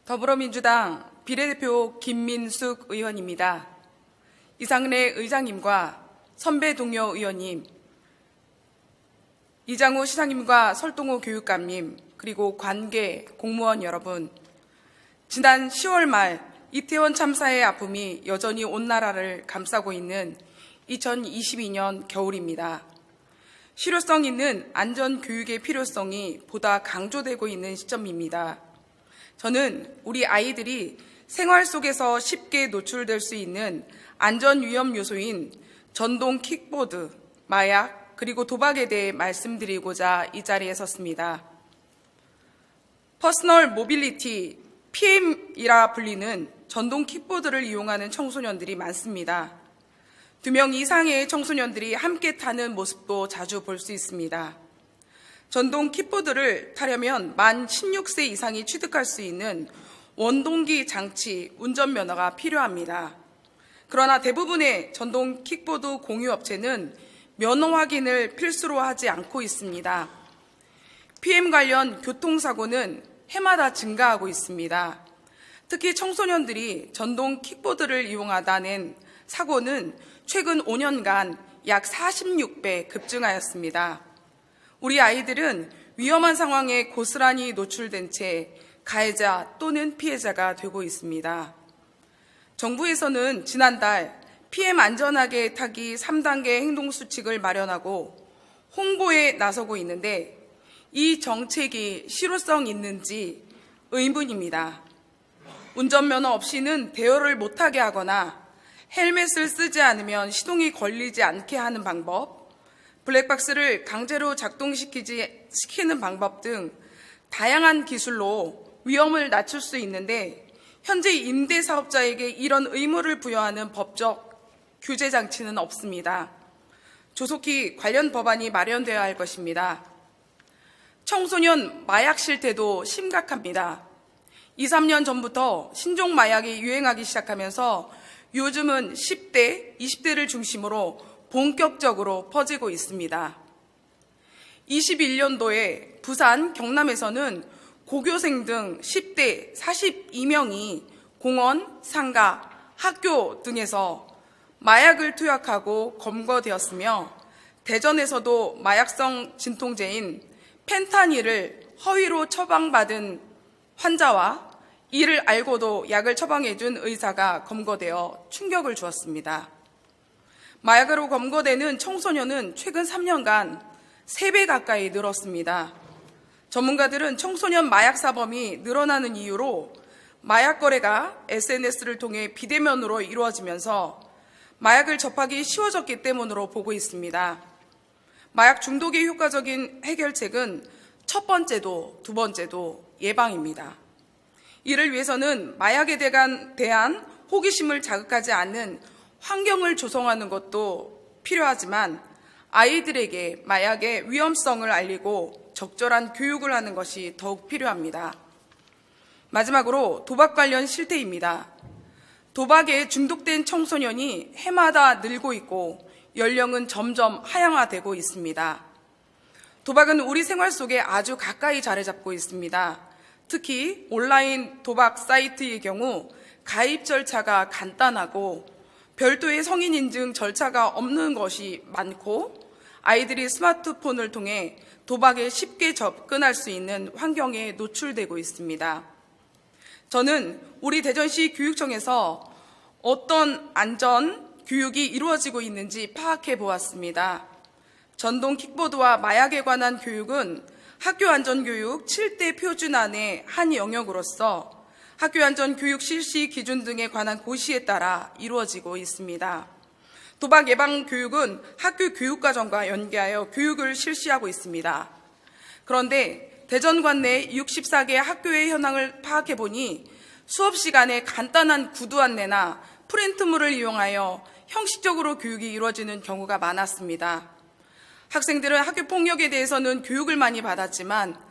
더불어민주당 비례대표 김민숙 의원입니다. 이상래 의장님과 선배 동료 의원님, 이장우 시장님과 설동호 교육감님, 그리고 관계 공무원 여러분, 지난 10월 말 이태원 참사의 아픔이 여전히 온 나라를 감싸고 있는 2022년 겨울입니다. 실효성 있는 안전교육의 필요성이 보다 강조되고 있는 시점입니다. 저는 우리 아이들이 생활 속에서 쉽게 노출될 수 있는 안전위험 요소인 전동 킥보드, 마약, 그리고 도박에 대해 말씀드리고자 이 자리에 섰습니다. 퍼스널 모빌리티, PM이라 불리는 전동 킥보드를 이용하는 청소년들이 많습니다. 2명 이상의 청소년들이 함께 타는 모습도 자주 볼 수 있습니다. 전동 킥보드를 타려면 만 16세 이상이 취득할 수 있는 원동기 장치 운전면허가 필요합니다. 그러나 대부분의 전동 킥보드 공유업체는 면허 확인을 필수로 하지 않고 있습니다. PM 관련 교통사고는 해마다 증가하고 있습니다. 특히 청소년들이 전동 킥보드를 이용하다 낸 사고는 최근 5년간 약 46배 급증하였습니다. 우리 아이들은 위험한 상황에 고스란히 노출된 채 가해자 또는 피해자가 되고 있습니다. 정부에서는 지난달 PM 안전하게 타기 3단계 행동수칙을 마련하고 홍보에 나서고 있는데 이 정책이 실효성 있는지 의문입니다. 운전면허 없이는 대여를 못하게 하거나 헬멧을 쓰지 않으면 시동이 걸리지 않게 하는 방법, 블랙박스를 강제로 작동시키는 방법 등 다양한 기술로 위험을 낮출 수 있는데 현재 임대사업자에게 이런 의무를 부여하는 법적 규제 장치는 없습니다. 조속히 관련 법안이 마련되어야 할 것입니다. 청소년 마약 실태도 심각합니다. 2, 3년 전부터 신종 마약이 유행하기 시작하면서 요즘은 10대, 20대를 중심으로 본격적으로 퍼지고 있습니다. 21년도에 부산, 경남에서는 고교생 등 10대 42명이 공원, 상가, 학교 등에서 마약을 투약하고 검거되었으며 대전에서도 마약성 진통제인 펜타닐을 허위로 처방받은 환자와 이를 알고도 약을 처방해준 의사가 검거되어 충격을 주었습니다. 마약으로 검거되는 청소년은 최근 3년간 3배 가까이 늘었습니다. 전문가들은 청소년 마약 사범이 늘어나는 이유로 마약 거래가 SNS를 통해 비대면으로 이루어지면서 마약을 접하기 쉬워졌기 때문으로 보고 있습니다. 마약 중독의 효과적인 해결책은 첫 번째도 두 번째도 예방입니다. 이를 위해서는 마약에 대한 호기심을 자극하지 않는 환경을 조성하는 것도 필요하지만 아이들에게 마약의 위험성을 알리고 적절한 교육을 하는 것이 더욱 필요합니다. 마지막으로 도박 관련 실태입니다. 도박에 중독된 청소년이 해마다 늘고 있고 연령은 점점 하향화되고 있습니다. 도박은 우리 생활 속에 아주 가까이 자리 잡고 있습니다. 특히 온라인 도박 사이트의 경우 가입 절차가 간단하고 별도의 성인 인증 절차가 없는 것이 많고 아이들이 스마트폰을 통해 도박에 쉽게 접근할 수 있는 환경에 노출되고 있습니다. 저는 우리 대전시 교육청에서 어떤 안전 교육이 이루어지고 있는지 파악해 보았습니다. 전동 킥보드와 마약에 관한 교육은 학교안전교육 7대 표준안의 한 영역으로서 학교안전교육 실시 기준 등에 관한 고시에 따라 이루어지고 있습니다. 도박 예방 교육은 학교 교육과정과 연계하여 교육을 실시하고 있습니다. 그런데 대전 관내 64개 학교의 현황을 파악해 보니 수업 시간에 간단한 구두 안내나 프린트물을 이용하여 형식적으로 교육이 이루어지는 경우가 많았습니다. 학생들은 학교 폭력에 대해서는 교육을 많이 받았지만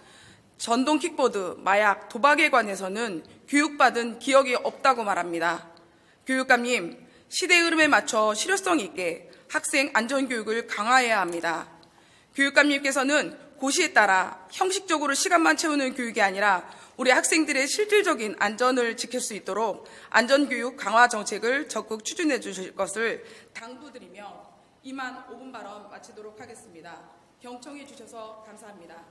전동 킥보드, 마약, 도박에 관해서는 교육받은 기억이 없다고 말합니다. 교육감님, 시대 흐름에 맞춰 실효성 있게 학생 안전교육을 강화해야 합니다. 교육감님께서는 고시에 따라 형식적으로 시간만 채우는 교육이 아니라 우리 학생들의 실질적인 안전을 지킬 수 있도록 안전교육 강화 정책을 적극 추진해 주실 것을 당부드리며 이만 5분 발언 마치도록 하겠습니다. 경청해 주셔서 감사합니다.